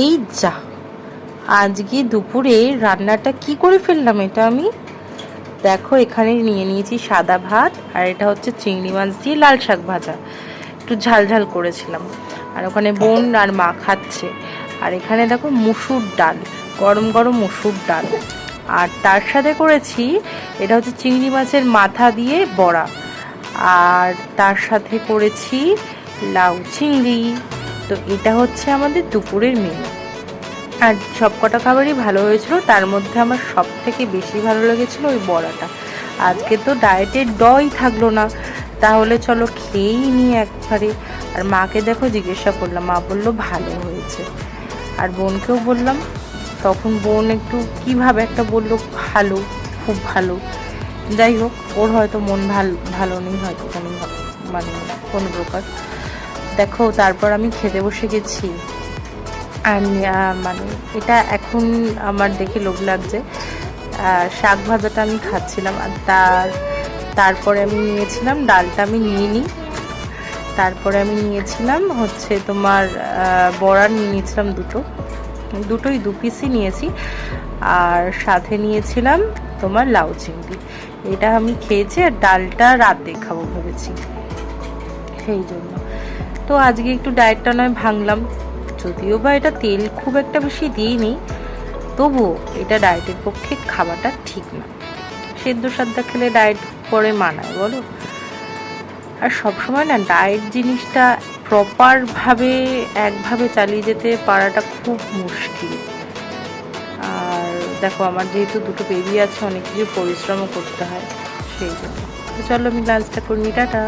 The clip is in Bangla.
এই যা, আজকে দুপুরে রান্নাটা কি করে ফেললাম এটা আমি। দেখো এখানে নিয়ে নিয়েছি সাদা ভাত, আর এটা হচ্ছে চিংড়ি মাছ দিয়ে লাল শাক ভাজা, একটু ঝাল ঝাল করেছিলাম। আর ওখানে বোন আর মা খাচ্ছে। আর এখানে দেখো মুসুর ডাল, গরম গরম মুসুর ডাল। আর তার সাথে করেছি, এটা হচ্ছে চিংড়ি মাছের মাথা দিয়ে বড়া। আর তার সাথে করেছি লাউ চিংড়ি। তো এটা হচ্ছে আমাদের দুপুরের মেনু। আর সব কটা খাবারই ভালো হয়েছিল, তার মধ্যে আমার সব থেকে বেশি ভালো লেগেছিল ওই বড়াটা। আজকে তো ডায়েটের ডই থাকলো না, তাহলে চলো খেয়েই নিই একবারে। আর মাকে দেখো জিজ্ঞাসা করলাম, মা বললো ভালো হয়েছে। আর বোনকেও বললাম, তখন বোন একটু কিভাবে একটা বললো ভালো, খুব ভালো। যাই হোক, ওর হয়তো মন ভালো নেই হয়তো কোনো, মানে কোনো প্রকার। দেখো তারপর আমি খেতে বসে গেছি। আর মানে এটা এখন আমার দেখে লোভ লাগছে। শাক ভাজাটা আমি খাচ্ছিলাম, আর তারপরে আমি নিয়েছিলাম ডালটা, আমি নিয়ে নিই। তারপরে আমি নিয়েছিলাম হচ্ছে তোমার বড়া নিয়ে নিয়েছিলাম দুটোই 2 পিসই নিয়েছি। আর সাথে নিয়েছিলাম তোমার লাউ চিংড়ি। এটা আমি খেয়েছি, আর ডালটা রাতে খাবো ভেবেছি, সেই জন্য। তো আজকে একটু ডায়েটটা নয় ভাঙলাম, যদিও বা এটা তেল খুব একটা বেশি দিইনি, তবুও এটা ডায়েটের পক্ষে খাওয়াটা ঠিক না। সেদ্ধ সাদ্ধা খেলে ডায়েট করে মানায় বলো। আর সবসময় না ডায়েট জিনিসটা প্রপারভাবে একভাবে চালিয়ে যেতে পারাটা খুব মুশকিল। আর দেখো আমার যেহেতু 2টো বেবি আছে, অনেক কিছু পরিশ্রমও করতে হয়, সেই জন্য। তো চলো আমি লাঞ্চটা করি, টাটা।